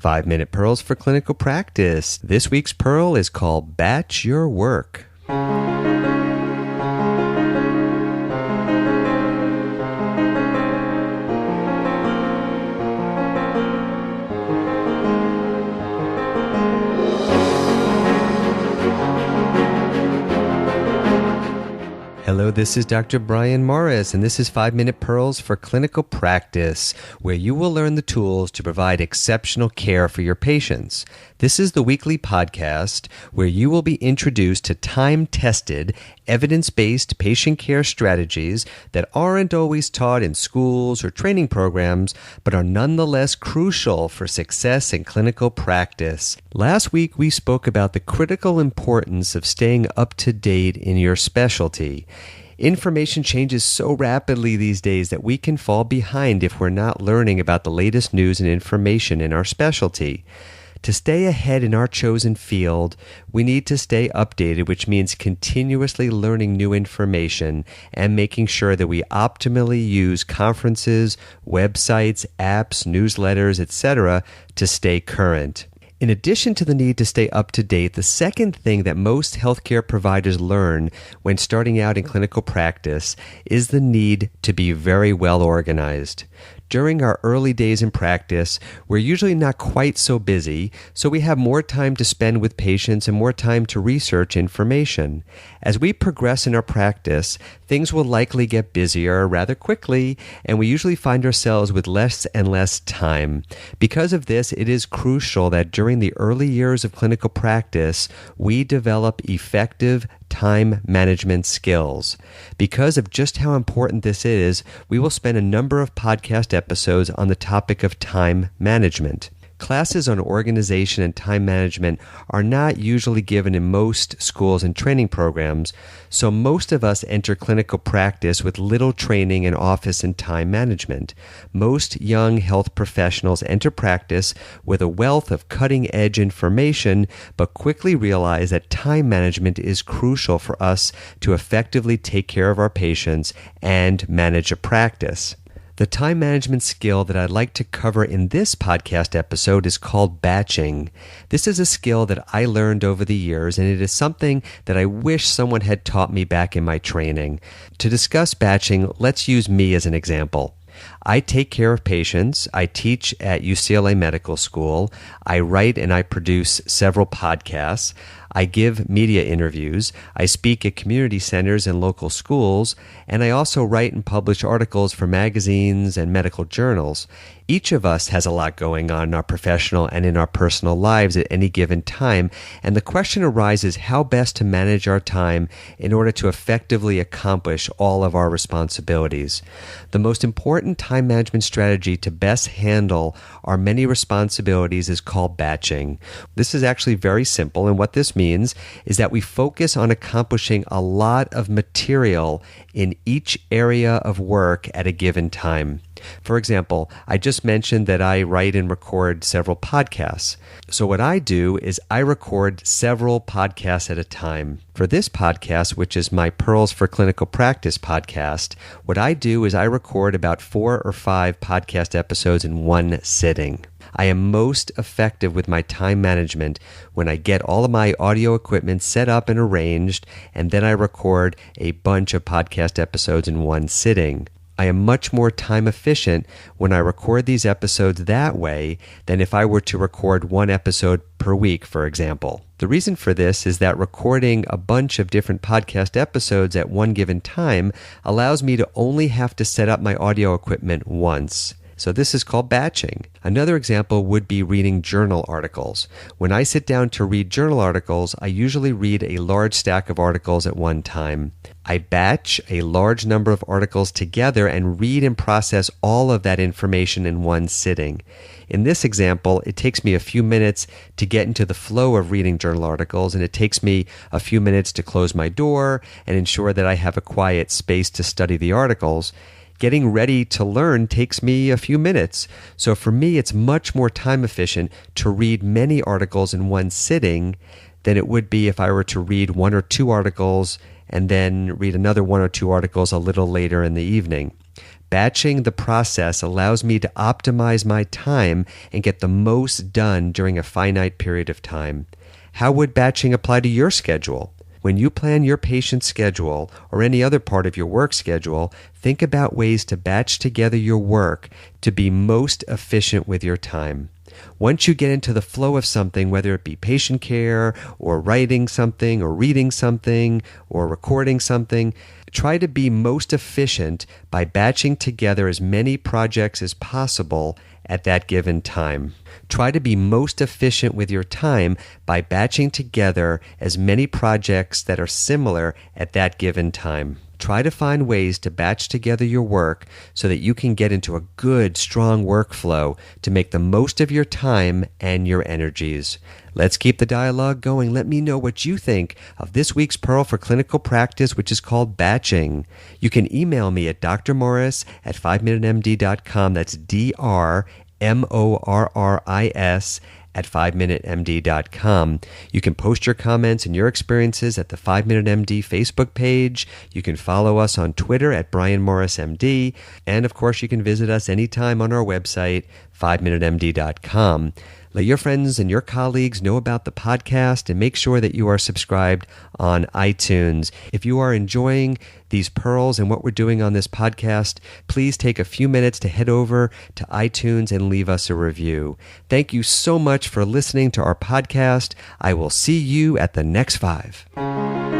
5-Minute Pearls for Clinical Practice. This week's pearl is called Batch Your Work. Hello, this is Dr. Brian Morris, and this is 5-Minute Pearls for Clinical Practice, where you will learn the tools to provide exceptional care for your patients. This is the weekly podcast where you will be introduced to time-tested, evidence-based patient care strategies that aren't always taught in schools or training programs, but are nonetheless crucial for success in clinical practice. Last week, we spoke about the critical importance of staying up to date in your specialty. Information changes so rapidly these days that we can fall behind if we're not learning about the latest news and information in our specialty. To stay ahead in our chosen field, we need to stay updated, which means continuously learning new information and making sure that we optimally use conferences, websites, apps, newsletters, etc. to stay current. In addition to the need to stay up to date, the second thing that most healthcare providers learn when starting out in clinical practice is the need to be very well organized. During our early days in practice, we're usually not quite so busy, so we have more time to spend with patients and more time to research information. As we progress in our practice, things will likely get busier rather quickly, and we usually find ourselves with less and less time. Because of this, it is crucial that during the early years of clinical practice, we develop effective time management skills. Because of just how important this is, we will spend a number of podcast episodes on the topic of time management. Classes on organization and time management are not usually given in most schools and training programs, so most of us enter clinical practice with little training in office and time management. Most young health professionals enter practice with a wealth of cutting-edge information, but quickly realize that time management is crucial for us to effectively take care of our patients and manage a practice. The time management skill that I'd like to cover in this podcast episode is called batching. This is a skill that I learned over the years, and it is something that I wish someone had taught me back in my training. To discuss batching, let's use me as an example. I take care of patients. I teach at UCLA Medical School. I write and I produce several podcasts. I give media interviews. I speak at community centers and local schools. And I also write and publish articles for magazines and medical journals. Each of us has a lot going on in our professional and in our personal lives at any given time. And the question arises how best to manage our time in order to effectively accomplish all of our responsibilities. The most important time management strategy to best handle our many responsibilities is called batching. This is actually very simple, and what this means is that we focus on accomplishing a lot of material in each area of work at a given time. For example, I just mentioned that I write and record several podcasts. So what I do is I record several podcasts at a time. For this podcast, which is my Pearls for Clinical Practice podcast, what I do is I record about 4 or 5 podcast episodes in one sitting. I am most effective with my time management when I get all of my audio equipment set up and arranged, and then I record a bunch of podcast episodes in one sitting. I am much more time efficient when I record these episodes that way than if I were to record one episode per week, for example. The reason for this is that recording a bunch of different podcast episodes at one given time allows me to only have to set up my audio equipment once. So this is called batching. Another example would be reading journal articles. When I sit down to read journal articles, I usually read a large stack of articles at one time. I batch a large number of articles together and read and process all of that information in one sitting. In this example, it takes me a few minutes to get into the flow of reading journal articles, and it takes me a few minutes to close my door and ensure that I have a quiet space to study the articles. Getting ready to learn takes me a few minutes. So for me, it's much more time efficient to read many articles in one sitting than it would be if I were to read 1 or 2 articles and then read another 1 or 2 articles a little later in the evening. batching the process allows me to optimize my time and get the most done during a finite period of time. How would batching apply to your schedule? When you plan your patient's schedule or any other part of your work schedule, think about ways to batch together your work to be most efficient with your time. Once you get into the flow of something, whether it be patient care or writing something or reading something or recording something, try to be most efficient by batching together as many projects as possible at that given time. Try to be most efficient with your time by batching together as many projects that are similar at that given time. Try to find ways to batch together your work so that you can get into a good, strong workflow to make the most of your time and your energies. Let's keep the dialogue going. Let me know what you think of this week's Pearl for Clinical Practice, which is called batching. You can email me at drmorris@5minutemd.com. That's DRMORRIS at 5minutemd.com. You can post your comments and your experiences at the 5 Minute MD Facebook page. You can follow us on Twitter at Brian Morris MD. And of course, you can visit us anytime on our website, 5minutemd.com. Let your friends and your colleagues know about the podcast and make sure that you are subscribed on iTunes. If you are enjoying these pearls and what we're doing on this podcast, please take a few minutes to head over to iTunes and leave us a review. Thank you so much for listening to our podcast. I will see you at the next 5.